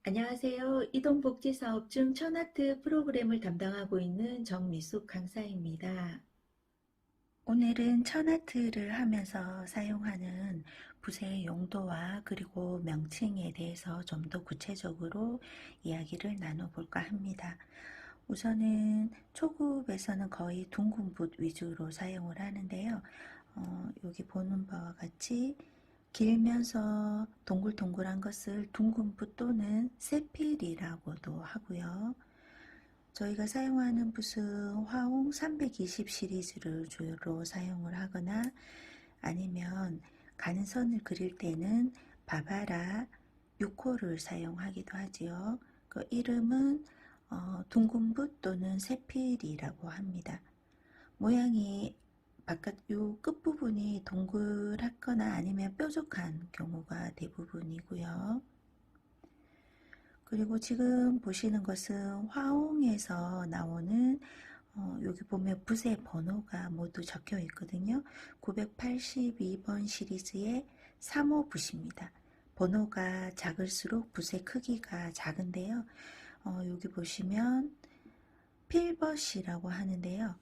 안녕하세요. 이동복지사업 중 천아트 프로그램을 담당하고 있는 정미숙 강사입니다. 오늘은 천아트를 하면서 사용하는 붓의 용도와 그리고 명칭에 대해서 좀 더 구체적으로 이야기를 나눠볼까 합니다. 우선은 초급에서는 거의 둥근 붓 위주로 사용을 하는데요. 여기 보는 바와 같이 길면서 동글동글한 것을 둥근붓 또는 세필이라고도 하고요. 저희가 사용하는 붓은 화홍 320 시리즈를 주로 사용을 하거나 아니면 가는 선을 그릴 때는 바바라 6호를 사용하기도 하지요. 그 이름은 둥근붓 또는 세필이라고 합니다. 모양이 바깥 요 끝부분이 동글하거나 아니면 뾰족한 경우가 대부분이고요. 그리고 지금 보시는 것은 화홍에서 나오는 여기 보면 붓의 번호가 모두 적혀 있거든요. 982번 시리즈의 3호 붓입니다. 번호가 작을수록 붓의 크기가 작은데요. 여기 보시면 필벗이라고 하는데요.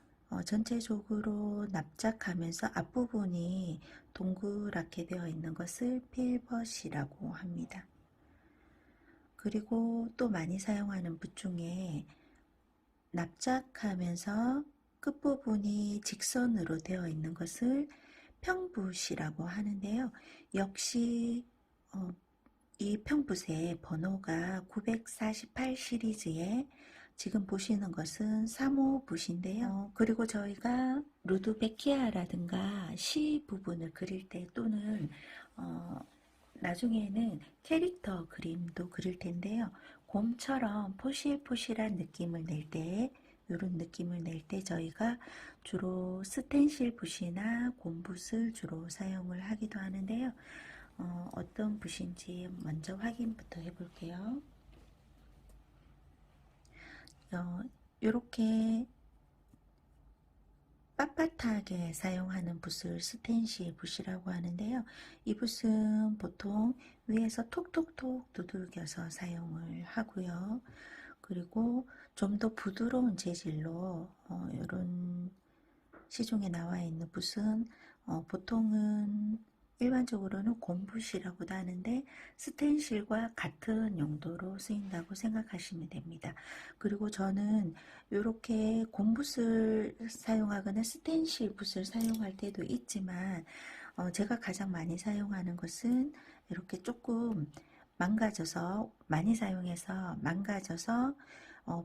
전체적으로 납작하면서 앞부분이 동그랗게 되어 있는 것을 필벗이라고 합니다. 그리고 또 많이 사용하는 붓 중에 납작하면서 끝부분이 직선으로 되어 있는 것을 평붓이라고 하는데요. 역시 이 평붓의 번호가 948 시리즈의 지금 보시는 것은 3호 붓인데요. 그리고 저희가 루드베키아라든가 시 부분을 그릴 때 또는 나중에는 캐릭터 그림도 그릴 텐데요. 곰처럼 포실포실한 느낌을 낼 때, 이런 느낌을 낼 때 저희가 주로 스텐실 붓이나 곰붓을 주로 사용을 하기도 하는데요. 어떤 붓인지 먼저 확인부터 해볼게요. 이렇게 빳빳하게 사용하는 붓을 스텐실 붓이라고 하는데요. 이 붓은 보통 위에서 톡톡톡 두들겨서 사용을 하고요. 그리고 좀 더 부드러운 재질로 이런 시중에 나와 있는 붓은 보통은 일반적으로는 곰붓이라고도 하는데 스텐실과 같은 용도로 쓰인다고 생각하시면 됩니다. 그리고 저는 이렇게 곰붓을 사용하거나 스텐실 붓을 사용할 때도 있지만 제가 가장 많이 사용하는 것은 이렇게 조금 망가져서 많이 사용해서 망가져서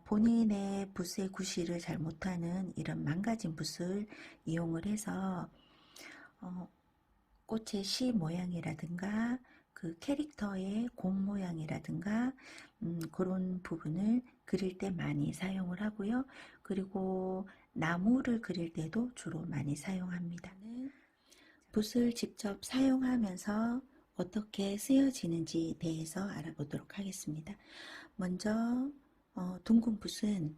본인의 붓의 구실을 잘 못하는 이런 망가진 붓을 이용을 해서 꽃의 씨 모양이라든가 그 캐릭터의 곰 모양이라든가 그런 부분을 그릴 때 많이 사용을 하고요. 그리고 나무를 그릴 때도 주로 많이 사용합니다. 붓을 직접 사용하면서 어떻게 쓰여지는지 대해서 알아보도록 하겠습니다. 먼저 둥근 붓은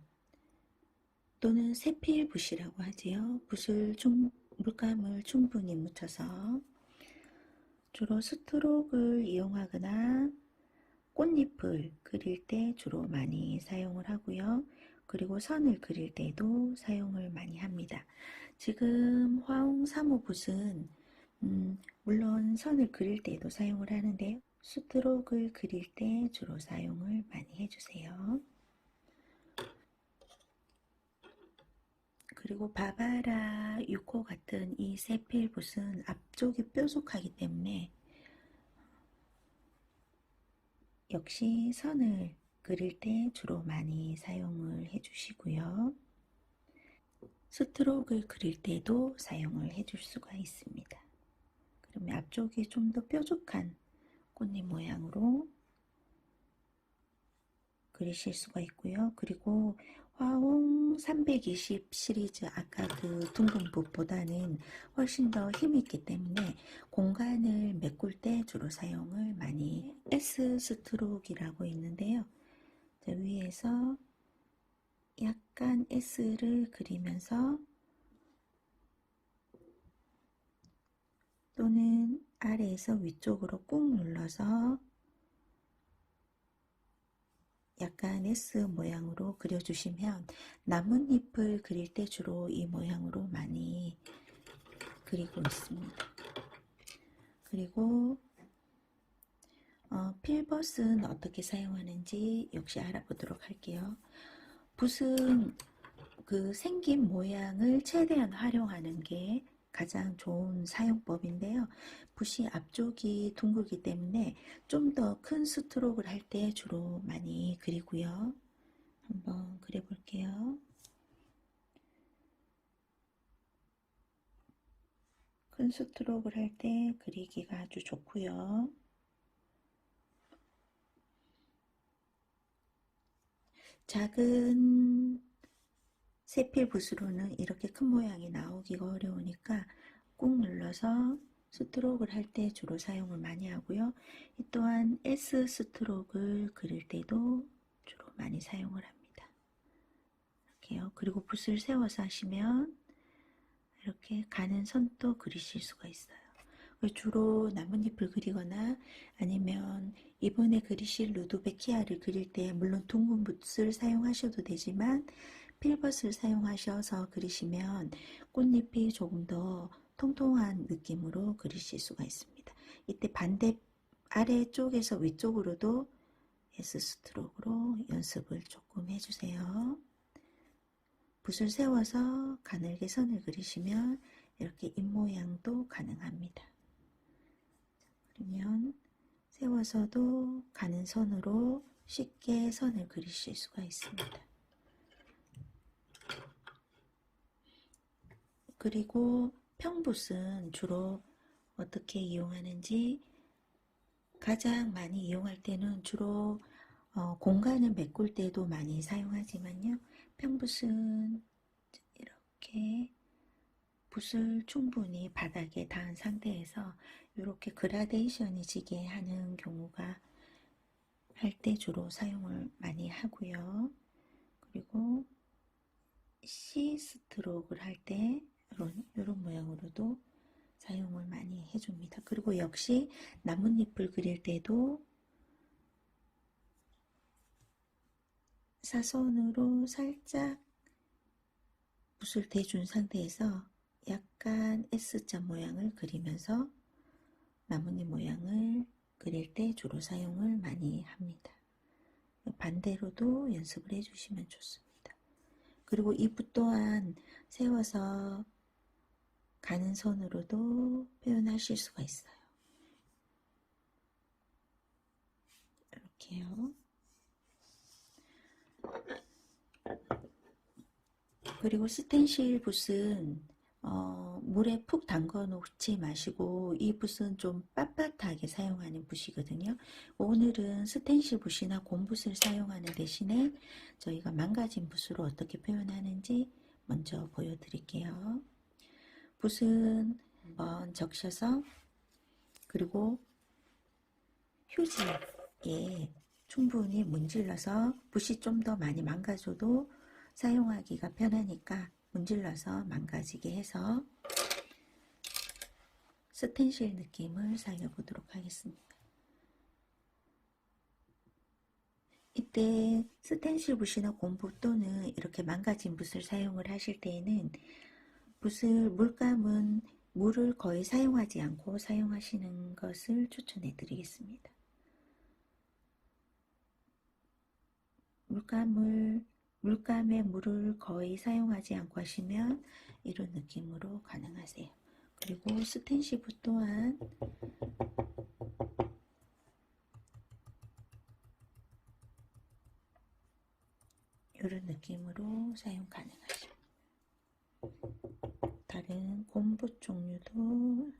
또는 세필 붓이라고 하지요. 물감을 충분히 묻혀서 주로 스트로크를 이용하거나 꽃잎을 그릴 때 주로 많이 사용을 하고요. 그리고 선을 그릴 때도 사용을 많이 합니다. 지금 화홍 3호 붓은 물론 선을 그릴 때도 사용을 하는데요. 스트로크를 그릴 때 주로 사용을 많이 해주세요. 그리고 바바라 6호 같은 이 세필 붓은 앞쪽이 뾰족하기 때문에 역시 선을 그릴 때 주로 많이 사용을 해주시고요. 스트로크를 그릴 때도 사용을 해줄 수가 있습니다. 그러면 앞쪽이 좀 더 뾰족한 꽃잎 모양으로 그리실 수가 있고요. 그리고 화홍 320 시리즈 아까 그 둥근 붓보다는 훨씬 더 힘이 있기 때문에 공간을 메꿀 때 주로 사용을 많이 S 스트로크라고 있는데요. 위에서 약간 S를 그리면서 또는 아래에서 위쪽으로 꾹 눌러서 약간 S 모양으로 그려주시면 나뭇잎을 그릴 때 주로 이 모양으로 많이 그리고 있습니다. 그리고 필벗은 어떻게 사용하는지 역시 알아보도록 할게요. 붓은 그 생긴 모양을 최대한 활용하는 게 가장 좋은 사용법인데요. 붓이 앞쪽이 둥글기 때문에 좀 더 큰 스트로크를 할 때 주로 많이 그리고요. 한번 그려볼게요. 큰 스트로크를 할 때 그리기가 아주 좋고요. 작은 세필 붓으로는 이렇게 큰 모양이 나오기가 어려우니까 꾹 눌러서 스트로크를 할 때 주로 사용을 많이 하고요. 이 또한 S 스트로크를 그릴 때도 주로 많이 사용을 합니다. 이렇게요. 그리고 붓을 세워서 하시면 이렇게 가는 선도 그리실 수가 있어요. 주로 나뭇잎을 그리거나 아니면 이번에 그리실 루도베키아를 그릴 때 물론 둥근 붓을 사용하셔도 되지만 필벗을 사용하셔서 그리시면 꽃잎이 조금 더 통통한 느낌으로 그리실 수가 있습니다. 이때 반대 아래쪽에서 위쪽으로도 S 스트로크로 연습을 조금 해주세요. 붓을 세워서 가늘게 선을 그리시면 이렇게 입모양도 가능합니다. 그러면 세워서도 가는 선으로 쉽게 선을 그리실 수가 있습니다. 그리고 평붓은 주로 어떻게 이용하는지 가장 많이 이용할 때는 주로 공간을 메꿀 때도 많이 사용하지만요. 평붓은 이렇게 붓을 충분히 바닥에 닿은 상태에서 이렇게 그라데이션이 지게 하는 경우가 할 때 주로 사용을 많이 하고요. 그리고 C 스트로크를 할 때 이런 모양으로도 사용을 많이 해줍니다. 그리고 역시 나뭇잎을 그릴 때도 사선으로 살짝 붓을 대준 상태에서 약간 S자 모양을 그리면서 나뭇잎 모양을 그릴 때 주로 사용을 많이 합니다. 반대로도 연습을 해주시면 좋습니다. 그리고 이 붓 또한 세워서 가는 선으로도 표현하실 수가 있어요. 이렇게요. 그리고 스텐실 붓은 물에 푹 담가 놓지 마시고 이 붓은 좀 빳빳하게 사용하는 붓이거든요. 오늘은 스텐실 붓이나 곰붓을 사용하는 대신에 저희가 망가진 붓으로 어떻게 표현하는지 먼저 보여드릴게요. 붓은 한번 적셔서 그리고 휴지에 충분히 문질러서 붓이 좀 더 많이 망가져도 사용하기가 편하니까 문질러서 망가지게 해서 스텐실 느낌을 살려보도록 하겠습니다. 이때 스텐실 붓이나 곰붓 또는 이렇게 망가진 붓을 사용을 하실 때에는 붓을 물감은 물을 거의 사용하지 않고 사용하시는 것을 추천해 드리겠습니다. 물감에 물을 거의 사용하지 않고 하시면 이런 느낌으로 가능하세요. 그리고 스텐실 붓 또한 이런 느낌으로 사용 가능하죠. 다른 곰붓 종류도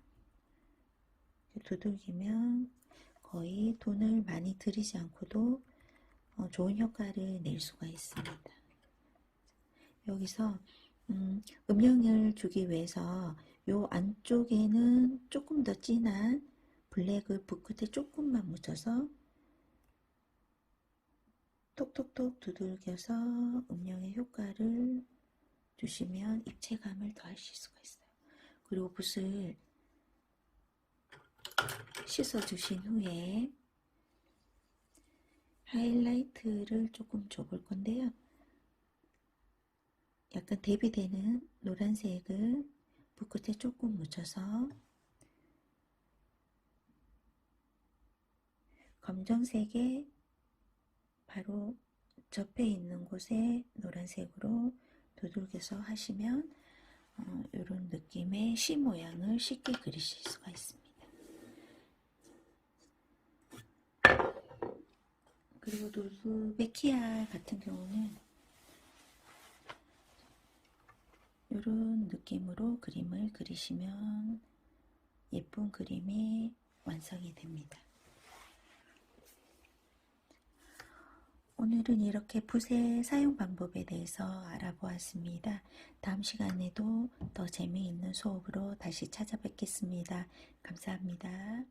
두들기면 거의 돈을 많이 들이지 않고도 좋은 효과를 낼 수가 있습니다. 여기서 음영을 주기 위해서 요 안쪽에는 조금 더 진한 블랙을 붓 끝에 조금만 묻혀서 톡톡톡 두들겨서 음영의 효과를 주시면 입체감을 더하실 수가 있어요. 그리고 붓을 씻어 주신 후에 하이라이트를 조금 줘볼 건데요. 약간 대비되는 노란색을 붓끝에 조금 묻혀서 검정색에 바로 접해 있는 곳에 노란색으로 두들겨서 하시면 이런 느낌의 시 모양을 쉽게 그리실 수가 있습니다. 그리고 루드베키아 같은 경우는 이런 느낌으로 그림을 그리시면 예쁜 그림이 완성이 됩니다. 오늘은 이렇게 붓의 사용 방법에 대해서 알아보았습니다. 다음 시간에도 더 재미있는 수업으로 다시 찾아뵙겠습니다. 감사합니다.